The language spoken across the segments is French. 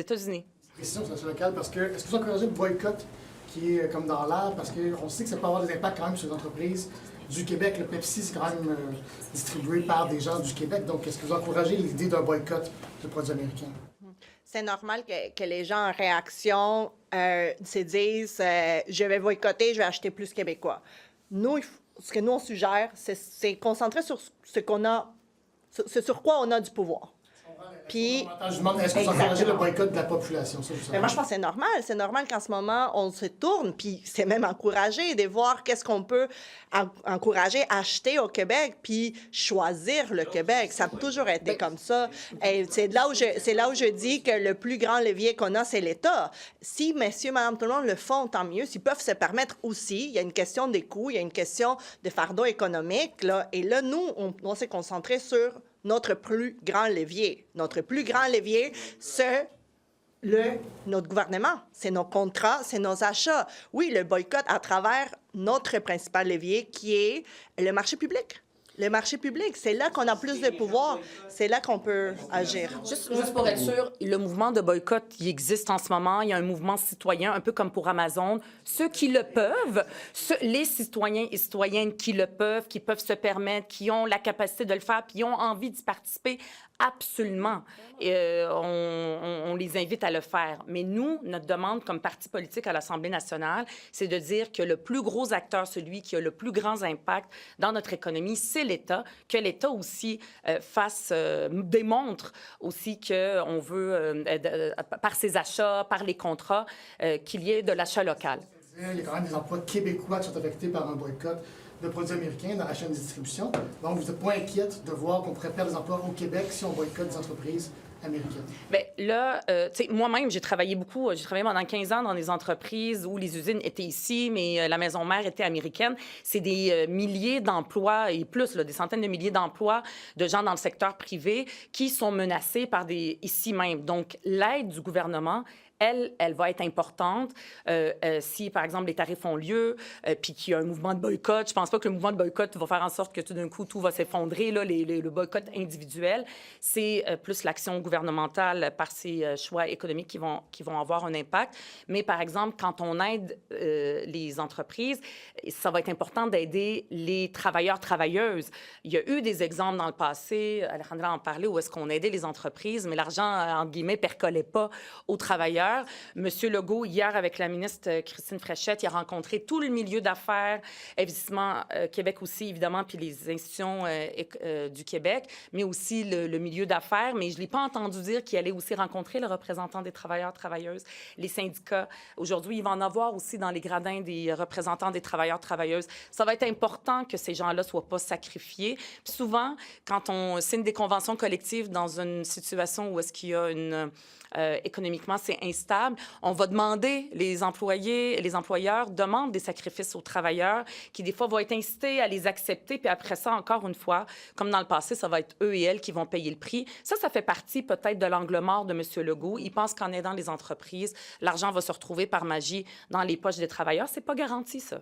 États-Unis. Précision sur la locale, parce que est-ce que vous encouragez le boycott qui est comme dans l'air, parce qu'on sait que ça peut avoir des impacts quand même sur les entreprises du Québec. Le Pepsi, c'est quand même distribué par des gens du Québec. Donc, est-ce que vous encouragez l'idée d'un boycott de produits américains? C'est normal que les gens en réaction se disent je vais boycotter, je vais acheter plus québécois. Nous, ce que nous, on suggère, c'est concentrer sur ce qu'on a, sur quoi on a du pouvoir. Puis, je demande, est-ce que vous encouragez le boycott de la population? Mais moi, je pense que c'est normal. C'est normal qu'en ce moment, on se tourne, puis c'est même encouragé de voir qu'est-ce qu'on peut encourager, acheter au Québec, puis choisir le Québec. Ça a toujours été comme ça. Et c'est là où je dis que le plus grand levier qu'on a, c'est l'État. Si messieurs, madame, tout le monde le font, tant mieux. S'ils peuvent se permettre aussi, il y a une question des coûts, il y a une question de fardeau économique, là. Et là, nous, on s'est concentré sur notre plus grand levier. Notre plus grand levier, c'est notre gouvernement, c'est nos contrats, c'est nos achats. Oui, le boycott à travers notre principal levier qui est le marché public. Le marché public, c'est là qu'on a plus de pouvoir, c'est là qu'on peut agir. Juste pour être sûr, le mouvement de boycott, il existe en ce moment. Il y a un mouvement citoyen, un peu comme pour Amazon. Ceux qui le peuvent, les citoyens et citoyennes qui le peuvent, qui peuvent se permettre, qui ont la capacité de le faire, puis qui ont envie d'y participer, absolument. On les invite à le faire. Mais nous, notre demande comme parti politique à l'Assemblée nationale, c'est de dire que le plus gros acteur, celui qui a le plus grand impact dans notre économie, c'est l'État, que l'État aussi démontre aussi qu'on veut, par ses achats, par les contrats, qu'il y ait de l'achat local. Il y a quand même des emplois québécois qui sont affectés par un boycott de produits américains dans la chaîne de distribution. Donc, vous n'êtes pas inquiète de voir qu'on pourrait perdre des emplois au Québec si on boycotte des entreprises américaines? Bien, là, tu sais, moi-même, j'ai travaillé beaucoup. J'ai travaillé pendant 15 ans dans des entreprises où les usines étaient ici, mais la maison mère était américaine. C'est des milliers d'emplois et plus, là, des centaines de milliers d'emplois de gens dans le secteur privé qui sont menacés par ici même. Donc, l'aide du gouvernement, elle va être importante si, par exemple, les tarifs ont lieu, puis qu'il y a un mouvement de boycott. Je pense pas que le mouvement de boycott va faire en sorte que tout d'un coup, tout va s'effondrer. Là, le boycott individuel, c'est plus l'action gouvernementale par ses choix économiques qui vont avoir un impact. Mais, par exemple, quand on aide les entreprises, ça va être important d'aider les travailleurs, travailleuses. Il y a eu des exemples dans le passé, Alejandra en parlait, où est-ce qu'on aidait les entreprises, mais l'argent, entre guillemets, percolait pas aux travailleurs. Monsieur Legault, hier, avec la ministre Christine Fréchette, il a rencontré tout le milieu d'affaires, Investissement Québec aussi, évidemment, puis les institutions du Québec, mais aussi le milieu d'affaires. Mais je ne l'ai pas entendu dire qu'il allait aussi rencontrer le représentant des travailleurs, travailleuses, les syndicats. Aujourd'hui, il va en avoir aussi dans les gradins des représentants des travailleurs, travailleuses. Ça va être important que ces gens-là ne soient pas sacrifiés. Puis souvent, quand on signe des conventions collectives dans une situation où est-ce qu'il y a une... économiquement, c'est instable. On va demander, les employeurs demandent des sacrifices aux travailleurs qui, des fois, vont être incités à les accepter. Puis après ça, encore une fois, comme dans le passé, ça va être eux et elles qui vont payer le prix. Ça fait partie peut-être de l'angle mort de M. Legault. Il pense qu'en aidant les entreprises, l'argent va se retrouver par magie dans les poches des travailleurs. C'est pas garanti, ça.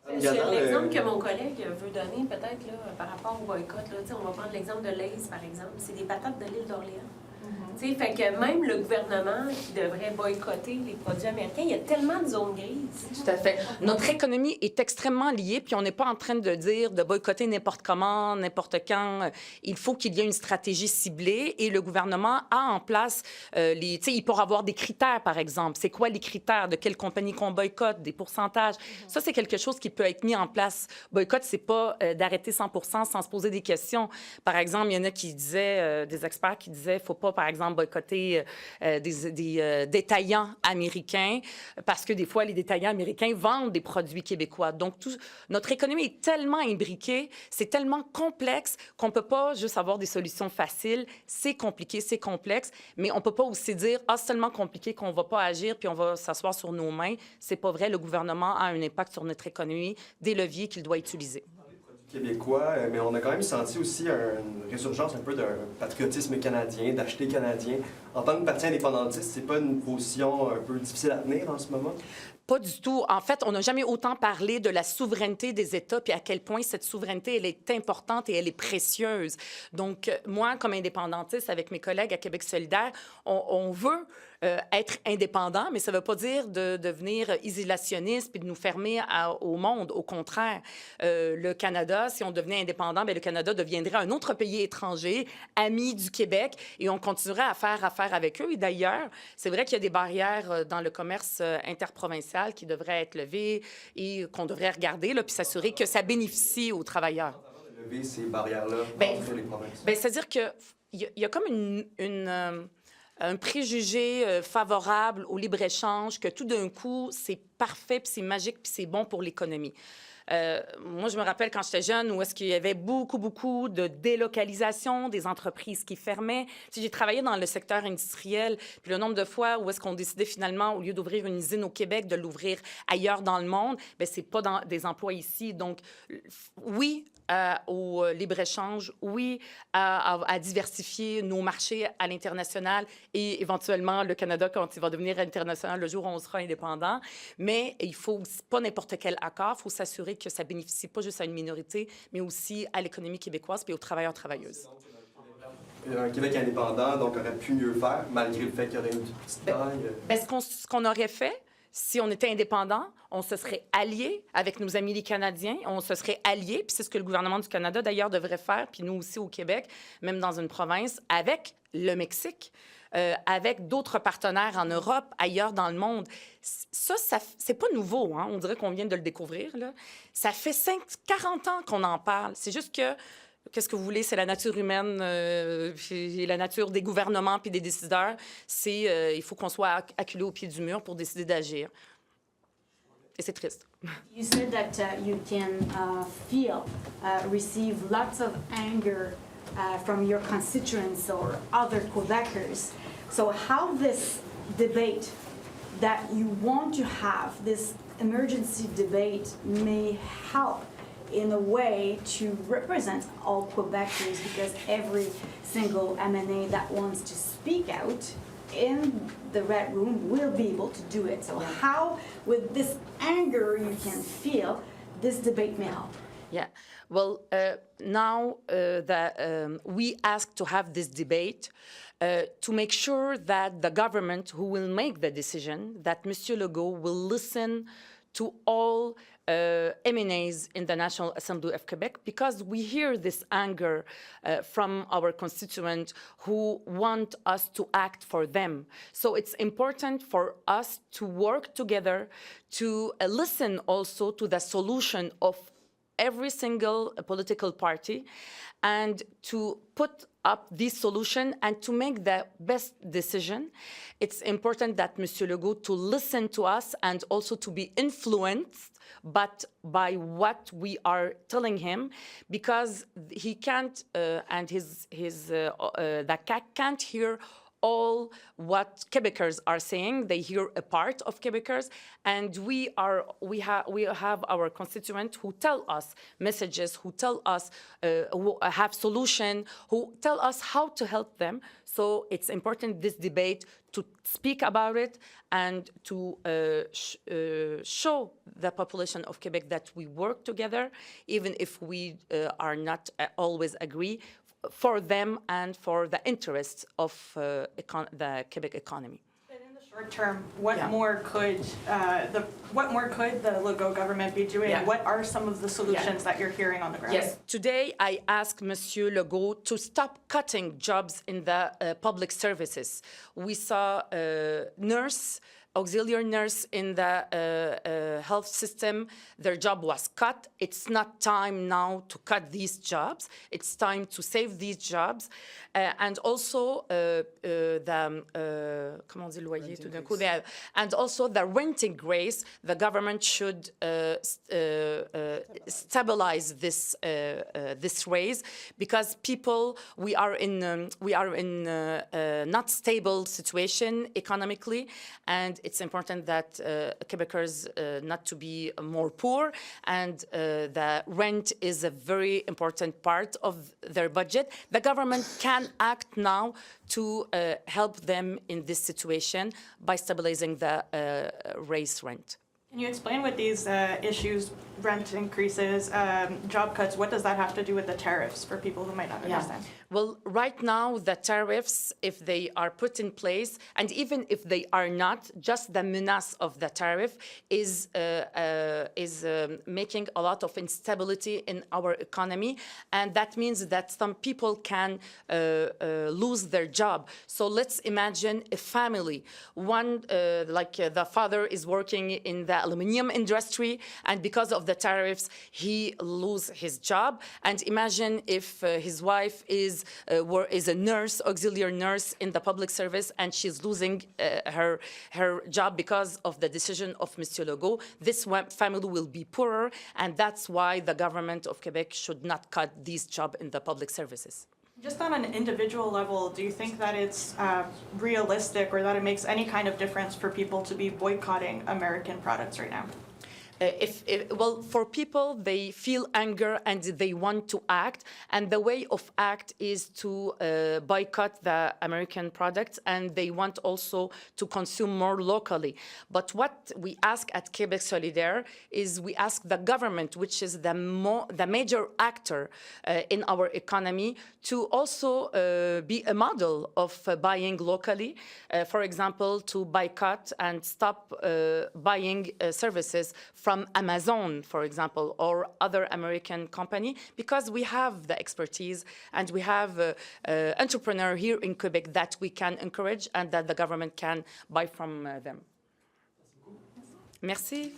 L'exemple que mon collègue veut donner, peut-être, là, par rapport au boycott, là, on va prendre l'exemple de Lay's, par exemple. C'est des patates de l'île d'Orléans. Fait que même le gouvernement qui devrait boycotter les produits américains, il y a tellement de zones grises. Tout à fait. Notre économie est extrêmement liée, puis on n'est pas en train de dire de boycotter n'importe comment, n'importe quand. Il faut qu'il y ait une stratégie ciblée et le gouvernement a en place il pourra avoir des critères, par exemple. C'est quoi les critères? De quelle compagnie qu'on boycotte? Des pourcentages? Ça, c'est quelque chose qui peut être mis en place. Boycott, c'est pas d'arrêter 100% sans se poser des questions. Par exemple, il y en a qui disaient, des experts qui disaient, faut pas, par exemple, boycotter des détaillants américains parce que des fois, les détaillants américains vendent des produits québécois. Donc, notre économie est tellement imbriquée, c'est tellement complexe qu'on ne peut pas juste avoir des solutions faciles. C'est compliqué, c'est complexe, mais on ne peut pas aussi dire « Ah, c'est tellement compliqué qu'on ne va pas agir puis on va s'asseoir sur nos mains ». C'est pas vrai. Le gouvernement a un impact sur notre économie, des leviers qu'il doit utiliser. Québécois, mais on a quand même senti aussi une résurgence un peu d'un patriotisme canadien, d'acheter canadien. En tant que parti indépendantiste, c'est pas une position un peu difficile à tenir en ce moment? Pas du tout. En fait, on n'a jamais autant parlé de la souveraineté des États, puis à quel point cette souveraineté, elle est importante et elle est précieuse. Donc, moi, comme indépendantiste, avec mes collègues à Québec solidaire, on veut être indépendant, mais ça ne veut pas dire de devenir isolationniste puis de nous fermer au monde. Au contraire, le Canada, si on devenait indépendant, bien, le Canada deviendrait un autre pays étranger, ami du Québec, et on continuerait à faire affaire avec eux. Et d'ailleurs, c'est vrai qu'il y a des barrières dans le commerce interprovincial qui devraient être levées et qu'on devrait regarder, là, puis s'assurer que ça bénéficie aux travailleurs. Lever ces barrières-là entre les provinces. Bien, c'est-à-dire qu'il y a comme un préjugé favorable au libre-échange, que tout d'un coup, c'est parfait, puis c'est magique, puis c'est bon pour l'économie. Moi, je me rappelle quand j'étais jeune où est-ce qu'il y avait beaucoup de délocalisation, des entreprises qui fermaient. Tu sais, j'ai travaillé dans le secteur industriel, puis le nombre de fois où est-ce qu'on décidait finalement, au lieu d'ouvrir une usine au Québec, de l'ouvrir ailleurs dans le monde, bien, c'est pas dans des emplois ici. Donc, oui, au libre-échange, oui, à diversifier nos marchés à l'international et éventuellement le Canada quand il va devenir international le jour où on sera indépendant. Mais il faut pas n'importe quel accord, il faut s'assurer que ça bénéficie pas juste à une minorité, mais aussi à l'économie québécoise et aux travailleurs, travailleuses. Un Québec indépendant, donc aurait pu mieux faire, malgré le fait qu'il y aurait une petite taille. Bien, ce qu'on aurait fait, si on était indépendant, on se serait allié avec nos amis les Canadiens, on se serait allié, puis c'est ce que le gouvernement du Canada, d'ailleurs, devrait faire, puis nous aussi au Québec, même dans une province, avec le Mexique, avec d'autres partenaires en Europe, ailleurs dans le monde. Ça c'est pas nouveau, hein? On dirait qu'on vient de le découvrir, là. Ça fait 40 ans qu'on en parle. C'est juste que qu'est-ce que vous voulez? C'est la nature humaine, et la nature des gouvernements puis des décideurs. Il faut qu'on soit acculé au pied du mur pour décider d'agir. Et c'est triste. You said that you can receive lots of anger from your constituents or other Quebecers. So how this debate that you want to have, this emergency debate, may help in a way to represent all Quebecers, because every single MNA that wants to speak out in the Red Room will be able to do it. So how, with this anger you can feel, this debate may help? Yeah. Well, now that we ask to have this debate to make sure that the government who will make the decision, that Monsieur Legault will listen to all MNAs in the National Assembly of Quebec, because we hear this anger from our constituents who want us to act for them. So it's important for us to work together to listen also to the solution of every single political party and to put up this solution and to make the best decision. It's important that Monsieur Legault to listen to us and also to be influenced but by what we are telling him, because he can't and the CAQ can't hear all what Quebecers are saying. They hear a part of Quebecers, and we have our constituents who tell us messages, who tell us who have solution, who tell us how to help them. So it's important this debate to speak about it and to show the population of Quebec that we work together, even if we are not always agree, for them and for the interests of the Quebec economy. And in the short term, what more could the Legault government be doing? Yeah. What are some of the solutions that you're hearing on the ground? Yes. Today, I asked Monsieur Legault to stop cutting jobs in the public services. We saw auxiliary nurse in the health system, their job was cut. It's not time now to cut these jobs. It's time to save these jobs. And also comment on dit loyer tout d'un coup? And also the renting grace, the government should stabilize this raise, because people, we are in not stable situation economically, and it's important that Quebecers not to be more poor, and the rent is a very important part of their budget. The government can act now to help them in this situation by stabilizing the raised rent. Can you explain what these issues, rent increases, job cuts, what does that have to do with the tariffs for people who might not understand? Well, right now, the tariffs, if they are put in place, and even if they are not, just the menace of the tariff is making a lot of instability in our economy, and that means that some people can lose their job. So let's imagine a family. One, the father is working in the aluminum industry, and because of the tariffs, he loses his job. And imagine if his wife is a nurse, auxiliary nurse in the public service, and she's losing her job because of the decision of Monsieur Legault. This family will be poorer, and that's why the government of Quebec should not cut these jobs in the public services. Just on an individual level, do you think that it's realistic or that it makes any kind of difference for people to be boycotting American products right now? Well, for people, they feel anger and they want to act, and the way of act is to boycott the American products, and they want also to consume more locally. But what we ask at Québec Solidaire is we ask the government, which is the major actor in our economy, to also be a model of buying locally. For example, to boycott and stop buying services from Amazon, for example, or other American company, because we have the expertise and we have entrepreneurs here in Quebec that we can encourage and that the government can buy from them. Merci.